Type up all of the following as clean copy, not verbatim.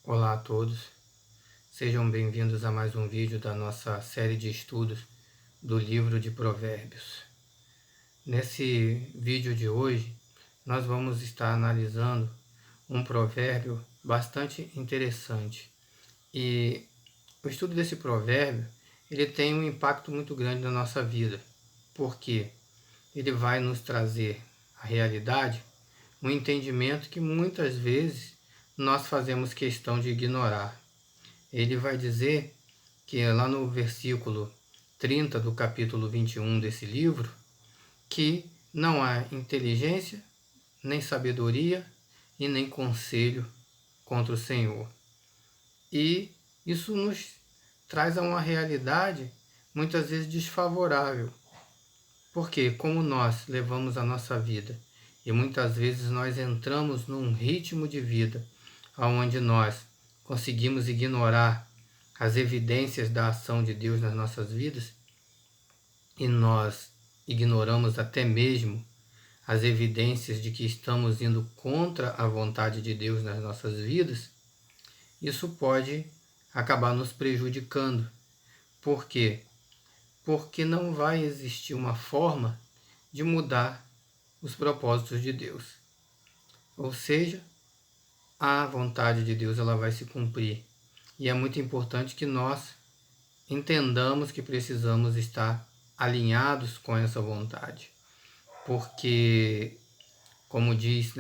Olá a todos, sejam bem-vindos a mais um vídeo da nossa série de estudos do livro de Provérbios. Nesse vídeo de hoje, nós vamos estar analisando um provérbio bastante interessante. E o estudo desse provérbio, ele tem um impacto muito grande na nossa vida, porque ele vai nos trazer a realidade, um entendimento que muitas vezes nós fazemos questão de ignorar. Ele vai dizer que lá no versículo 30 do capítulo 21 desse livro, que não há inteligência, nem sabedoria e nem conselho contra o Senhor. E isso nos traz a uma realidade muitas vezes desfavorável, porque como nós levamos a nossa vida e muitas vezes nós entramos num ritmo de vida onde nós conseguimos ignorar as evidências da ação de Deus nas nossas vidas e nós ignoramos até mesmo as evidências de que estamos indo contra a vontade de Deus nas nossas vidas, isso pode acabar nos prejudicando. Por quê? Porque não vai existir uma forma de mudar os propósitos de Deus. Ou seja, a vontade de Deus ela vai se cumprir. E é muito importante que nós entendamos que precisamos estar alinhados com essa vontade. Porque, como diz,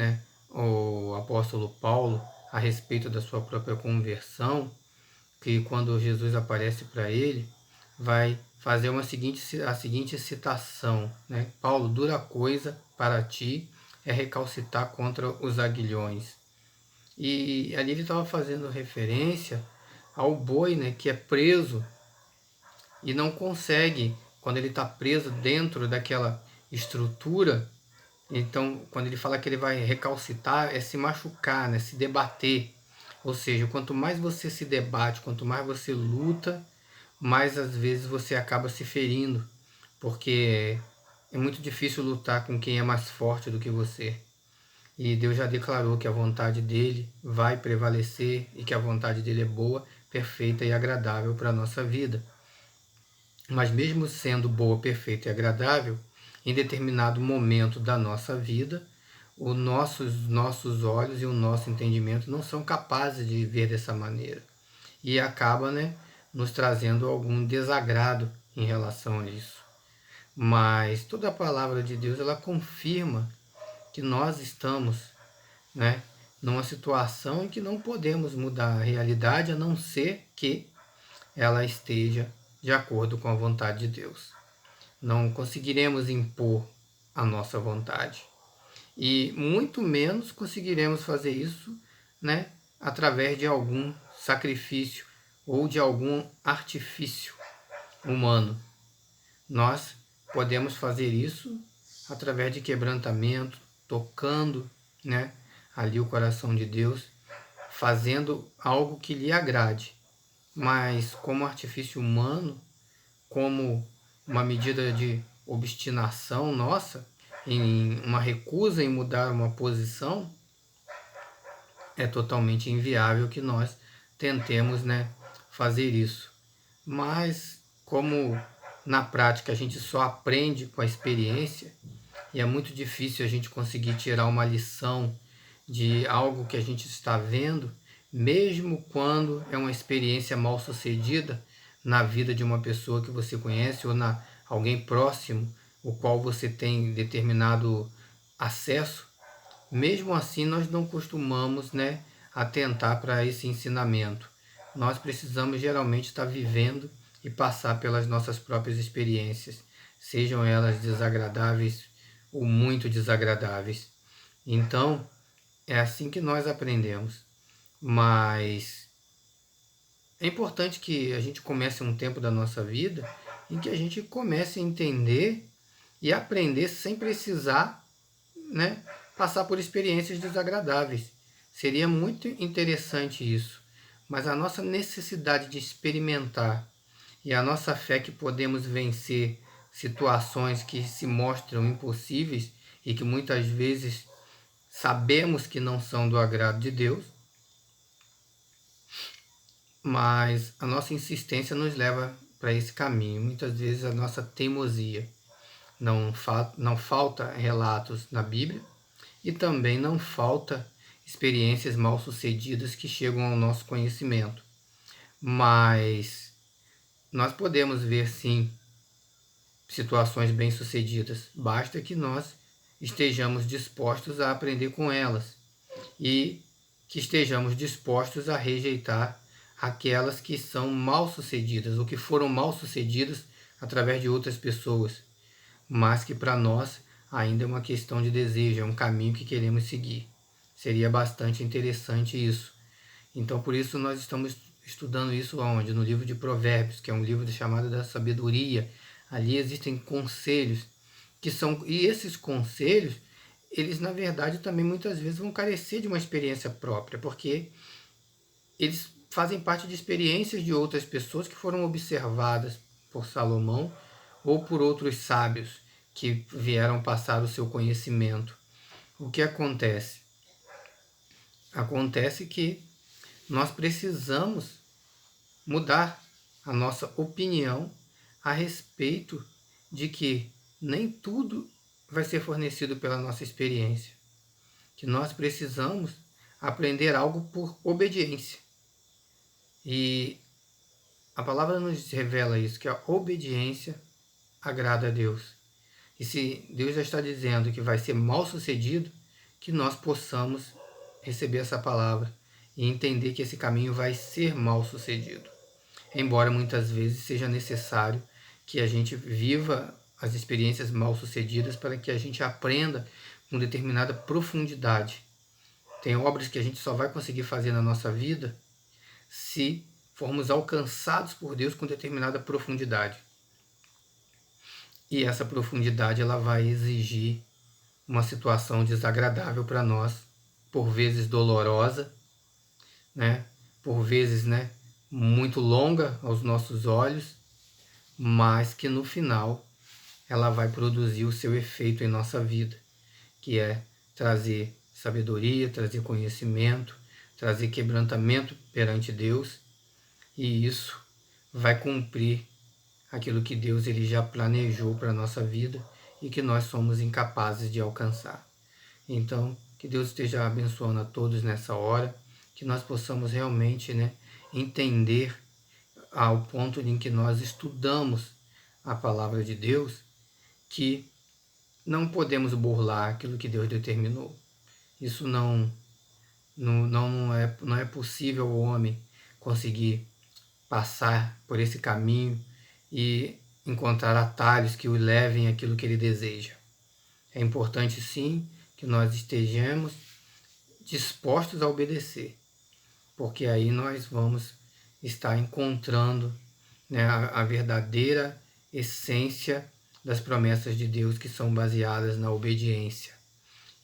o apóstolo Paulo a respeito da sua própria conversão, que quando Jesus aparece para ele, vai fazer a seguinte citação, Paulo, dura coisa para ti é recalcitar contra os aguilhões. E ali ele estava fazendo referência ao boi, que é preso e não consegue, quando ele está preso dentro daquela estrutura. Então, quando ele fala que ele vai recalcitar, é se machucar, se debater. Ou seja, quanto mais você se debate, quanto mais você luta, mais às vezes você acaba se ferindo, porque é muito difícil lutar com quem é mais forte do que você. E Deus já declarou que a vontade dele vai prevalecer e que a vontade dele é boa, perfeita e agradável para a nossa vida. Mas mesmo sendo boa, perfeita e agradável, em determinado momento da nossa vida, os nossos olhos e o nosso entendimento não são capazes de ver dessa maneira. E acaba, nos trazendo algum desagrado em relação a isso. Mas toda a palavra de Deus, ela confirma que nós estamos, numa situação em que não podemos mudar a realidade, a não ser que ela esteja de acordo com a vontade de Deus. Não conseguiremos impor a nossa vontade. E muito menos conseguiremos fazer isso, através de algum sacrifício ou de algum artifício humano. Nós podemos fazer isso através de quebrantamento, tocando, ali o coração de Deus, fazendo algo que lhe agrade. Mas como artifício humano, como uma medida de obstinação nossa, em uma recusa em mudar uma posição, é totalmente inviável que nós tentemos, fazer isso. Mas como na prática a gente só aprende com a experiência, e é muito difícil a gente conseguir tirar uma lição de algo que a gente está vendo, mesmo quando é uma experiência mal sucedida na vida de uma pessoa que você conhece ou na alguém próximo, o qual você tem determinado acesso. Mesmo assim, nós não costumamos, atentar para esse ensinamento. Nós precisamos geralmente estar vivendo e passar pelas nossas próprias experiências, sejam elas desagradáveis ou muito desagradáveis. Então, é assim que nós aprendemos. Mas é importante que a gente comece um tempo da nossa vida em que a gente comece a entender e aprender sem precisar, passar por experiências desagradáveis. Seria muito interessante isso. Mas a nossa necessidade de experimentar e a nossa fé que podemos vencer situações que se mostram impossíveis e que muitas vezes sabemos que não são do agrado de Deus, mas a nossa insistência nos leva para esse caminho. Muitas vezes a nossa teimosia. Não falta relatos na Bíblia e também não falta experiências mal sucedidas que chegam ao nosso conhecimento. Mas nós podemos ver sim situações bem-sucedidas, basta que nós estejamos dispostos a aprender com elas e que estejamos dispostos a rejeitar aquelas que são mal-sucedidas ou que foram mal-sucedidas através de outras pessoas, mas que para nós ainda é uma questão de desejo, é um caminho que queremos seguir. Seria bastante interessante isso. Então, por isso, nós estamos estudando isso onde? No livro de Provérbios, que é um livro chamado da sabedoria. Ali existem conselhos, e esses conselhos, eles na verdade também muitas vezes vão carecer de uma experiência própria, porque eles fazem parte de experiências de outras pessoas que foram observadas por Salomão ou por outros sábios que vieram passar o seu conhecimento. O que acontece? Acontece que nós precisamos mudar a nossa opinião a respeito de que nem tudo vai ser fornecido pela nossa experiência, que nós precisamos aprender algo por obediência. E a palavra nos revela isso, que a obediência agrada a Deus. E se Deus já está dizendo que vai ser mal sucedido, que nós possamos receber essa palavra e entender que esse caminho vai ser mal sucedido. Embora muitas vezes seja necessário que a gente viva as experiências mal sucedidas para que a gente aprenda com determinada profundidade. Tem obras que a gente só vai conseguir fazer na nossa vida se formos alcançados por Deus com determinada profundidade. E essa profundidade ela vai exigir uma situação desagradável para nós, por vezes dolorosa, né? Por vezes, muito longa aos nossos olhos, mas que no final ela vai produzir o seu efeito em nossa vida, que é trazer sabedoria, trazer conhecimento, trazer quebrantamento perante Deus, e isso vai cumprir aquilo que Deus ele já planejou para a nossa vida e que nós somos incapazes de alcançar. Então, que Deus esteja abençoando a todos nessa hora, que nós possamos realmente entender ao ponto em que nós estudamos a palavra de Deus, que não podemos burlar aquilo que Deus determinou. Isso não é possível o homem conseguir passar por esse caminho e encontrar atalhos que o levem àquilo que ele deseja. É importante sim que nós estejamos dispostos a obedecer, porque aí nós vamos estar encontrando a verdadeira essência das promessas de Deus, que são baseadas na obediência.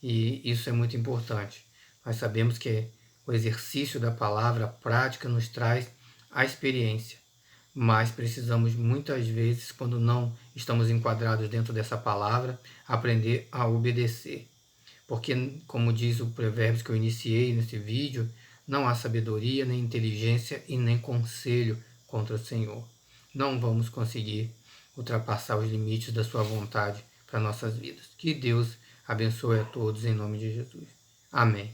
E isso é muito importante. Nós sabemos que o exercício da palavra, a prática, nos traz a experiência, mas precisamos muitas vezes, quando não estamos enquadrados dentro dessa palavra, aprender a obedecer. Porque, como diz o Provérbios que eu iniciei nesse vídeo, não há sabedoria, nem inteligência e nem conselho contra o Senhor. Não vamos conseguir ultrapassar os limites da sua vontade para nossas vidas. Que Deus abençoe a todos em nome de Jesus. Amém.